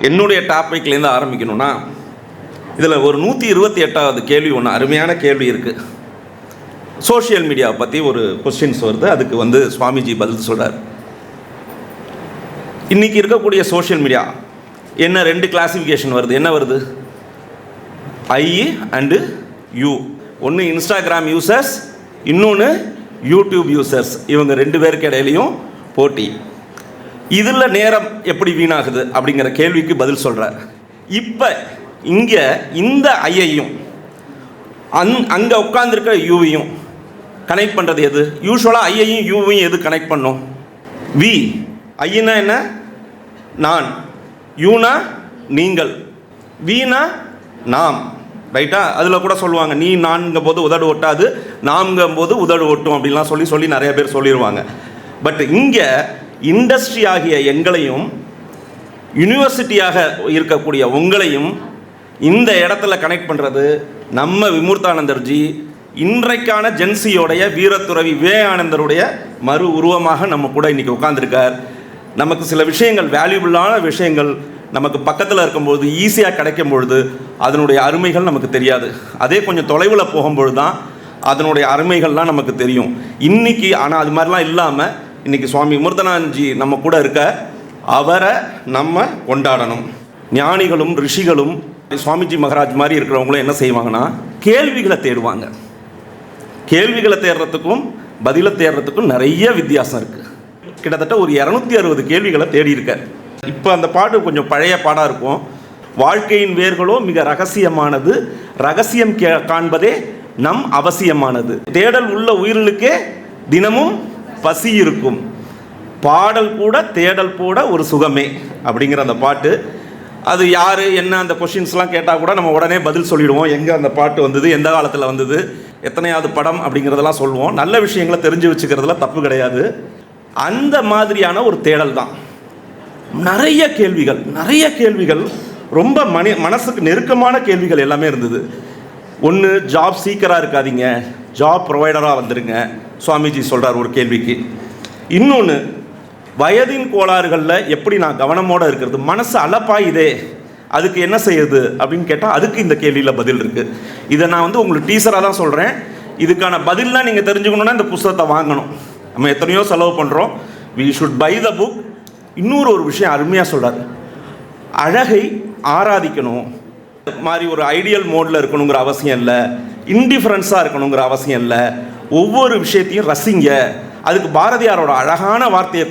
என்னுடைய டாப்பிக்லேருந்து ஆரம்பிக்கணும்னா, இதில் ஒரு 128வது கேள்வி ஒன்று அருமையான கேள்வி இருக்குது. சோஷியல் மீடியாவை பற்றி ஒரு கொஸ்டின்ஸ் வருது. அதுக்கு சுவாமிஜி பதில் சொல்கிறார். இன்றைக்கி இருக்கக்கூடிய சோஷியல் மீடியா என்ன 2 கிளாசிஃபிகேஷன் வருது. என்ன வருது? ஐ அண்டு யூ. ஒன்று இன்ஸ்டாகிராம் யூசர்ஸ், இன்னொன்று யூடியூப் யூசர்ஸ். இவங்க 2 பேருக்கு இடையிலையும் போட்டி. இதில் நேரம் எப்படி வீணாகுது அப்படிங்கிற கேள்விக்கு பதில் சொல்கிறார். இப்போ இங்கே இந்த ஐயையும் அங்கே உட்காந்துருக்க யூவையும் கனெக்ட் பண்ணுறது எது? யூஸ்வலாக ஐயையும் யூவையும் எது கனெக்ட் பண்ணும்? வி. ஐயனா என்ன? நான். யூனா நீங்கள். வீணா நாம். ரைட்டா? அதில் கூட சொல்லுவாங்க, நீ நான்கும் போது உதடு ஒட்டாது, நான்கும் போது உதடு ஒட்டும் அப்படின்லாம் சொல்லி நிறைய பேர் சொல்லிடுவாங்க. பட் இங்கே இண்டஸ்ட்ரி ஆகிய எங்களையும் யூனிவர்சிட்டியாக இருக்கக்கூடிய உங்களையும் இந்த இடத்துல கனெக்ட் பண்ணுறது நம்ம விமூர்த்தானந்தர்ஜி இன்றைக்கான ஜென்சியோடைய வீரத்துறவி விவேகானந்தருடைய மறு உருவமாக நம்ம கூட இன்றைக்கி உட்கார்ந்துருக்கார். நமக்கு சில விஷயங்கள், வேல்யூபிளான விஷயங்கள் நமக்கு பக்கத்தில் இருக்கும்பொழுது, ஈஸியாக கிடைக்கும் பொழுது அதனுடைய அருமைகள் நமக்கு தெரியாது. அதே கொஞ்சம் தொலைவில் போகும்பொழுது தான் அதனுடைய அருமைகள்லாம் நமக்கு தெரியும் இன்றைக்கி. ஆனால் அது மாதிரிலாம் இல்லாமல் இன்றைக்கி சுவாமி விமூர்த்தானந்தஜி நம்ம கூட இருக்க, அவரை நம்ம கொண்டாடணும். ஞானிகளும் ரிஷிகளும் சுவாமிஜி மகாராஜ் மாதிரி இருக்கிறவங்களும் என்ன செய்வாங்கன்னா, கேள்விகளை தேடுவாங்க. கேள்விகளை தேடுறதுக்கும் பதிலை தேடுறதுக்கும் நிறைய வித்தியாசம் இருக்குது. கிட்டத்தட்ட ஒரு 260 கேள்விகளை தேடி இருக்கார். இப்போ அந்த பாட்டு கொஞ்சம் பழைய பாடாக இருக்கும். வாழ்க்கையின் வேர்களோ மிக ரகசியமானது, ரகசியம் காண்பதே நம் அவசியமானது, தேடல் உள்ள உயிர்களுக்கே தினமும் பசி இருக்கும், பாடல் கூட தேடல் போட ஒரு சுகமே அப்படிங்கிற அந்த பாட்டு. அது யார் என்ன அந்த கொஷின்ஸ்லாம் கேட்டால் கூட நம்ம உடனே பதில் சொல்லிடுவோம். எங்கே அந்த பாட்டு வந்தது, எந்த காலத்தில் வந்தது, எத்தனையாவது படம் அப்படிங்கிறதெல்லாம் சொல்லுவோம். நல்ல விஷயங்களை தெரிஞ்சு வச்சுக்கிறதுல தப்பு கிடையாது. அந்த மாதிரியான ஒரு தேடல் தான். நிறைய கேள்விகள் ரொம்ப மனசுக்கு நெருக்கமான கேள்விகள் எல்லாமே இருந்தது. ஒன்று, ஜாப் சீக்கராக இருக்காதீங்க, ஜாப் ப்ரொவைடராக வந்துடுங்க, சுவாமிஜி சொல்கிறார் ஒரு கேள்விக்கு. இன்னொன்று, வயதின் கோளாறுகளில் எப்படி நான் கவனமோடு இருக்கிறது, மனசு அலப்பாயுதே, அதுக்கு என்ன செய்யுது அப்படின்னு கேட்டால் அதுக்கு இந்த கேள்வியில் பதில் இருக்குது. இதை நான் உங்களுக்கு டீசராக தான் சொல்கிறேன். இதுக்கான பதில்லாம் நீங்கள் தெரிஞ்சுக்கணுன்னா இந்த புத்தகத்தை வாங்கணும். நம்ம எத்தனையோ செலவு பண்ணுறோம். We should buy the book. இன்னொரு விஷயம் அருமையாக சொல்கிறார். அழகை ஆராதிக்கணும் மாதிரி ஒரு ஐடியல் மோடில் இருக்கணுங்கிற அவசியம் இல்லை, இன்டிஃபரன்ஸாக இருக்கணுங்கிற அவசியம் இல்லை, ஒவ்வொரு விஷயத்தையும் ரசிங்க. அதுக்கு பாரதியாரோட அழகான வார்த்தையை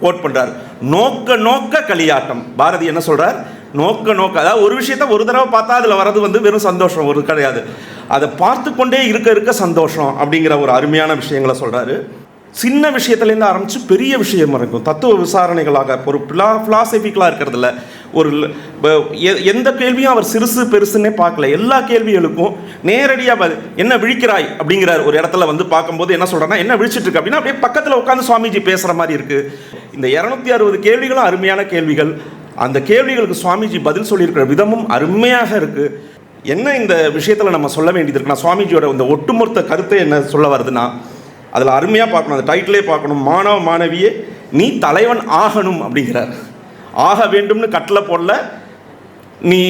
கோட் பண்ணுறார். நோக்க களியாட்டம். பாரதி என்ன சொல்கிறார்? நோக்க, அதாவது ஒரு விஷயத்தை ஒரு தடவை பார்த்தா அதில் வர்றது வெறும் சந்தோஷம் ஒரு கிடையாது, அதை பார்த்து கொண்டே இருக்க சந்தோஷம் அப்படிங்கிற ஒரு அருமையான விஷயங்களை சொல்கிறாரு. சின்ன விஷயத்துலேருந்து ஆரம்பித்து பெரிய விஷயம் இருக்கும். தத்துவ விசாரணைகளாக ஒரு ஃபிலாசபிக்கலாக இருக்கிறதுல ஒரு எந்த கேள்வியும் அவர் சிறுசு பெருசுன்னே பார்க்கல. எல்லா கேள்விகளுக்கும் நேரடியாக என்ன விழிக்கிறாய் அப்படிங்கிறார். ஒரு இடத்துல பார்க்கும்போது என்ன சொல்கிறேன்னா, என்ன விழிச்சிட்டு இருக்கு அப்படின்னா அப்படியே பக்கத்தில் உட்காந்து சுவாமிஜி பேசுகிற மாதிரி இருக்குது. இந்த 260 கேள்விகளும் அருமையான கேள்விகள். அந்த கேள்விகளுக்கு சுவாமிஜி பதில் சொல்லியிருக்கிற விதமும் அருமையாக இருக்குது. என்ன இந்த விஷயத்தில் நம்ம சொல்ல வேண்டியது இருக்குன்னா, சுவாமிஜியோட இந்த ஒட்டுமொத்த கருத்தை என்ன சொல்ல வருதுன்னா, அதில் அருமையாக பார்க்கணும். அந்த டைட்டிலே பார்க்கணும். மாணவ மாணவியே நீ தலைவன் ஆகணும் அப்படிங்கிறார். ஆக வேண்டும்னு கட்டளை போடல, நீ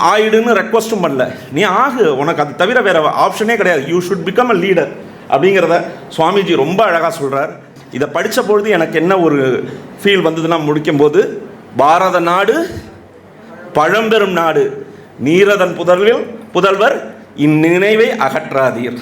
ஆயிடுன்னு ரெக்வஸ்ட்டும் பண்ணல, நீ ஆகு, உனக்கு அது தவிர வேறு ஆப்ஷனே கிடையாது. You should become a leader அப்படிங்கிறத சுவாமிஜி ரொம்ப அழகாக சொல்கிறார். இதை படித்த பொழுது எனக்கு என்ன ஒரு ஃபீல் வந்ததுன்னா, முடிக்கும்போது, பாரத நாடு பழம்பெரும் நாடு, நீரதன் புதல்வர் இந்நினைவை அகற்றாதீர்.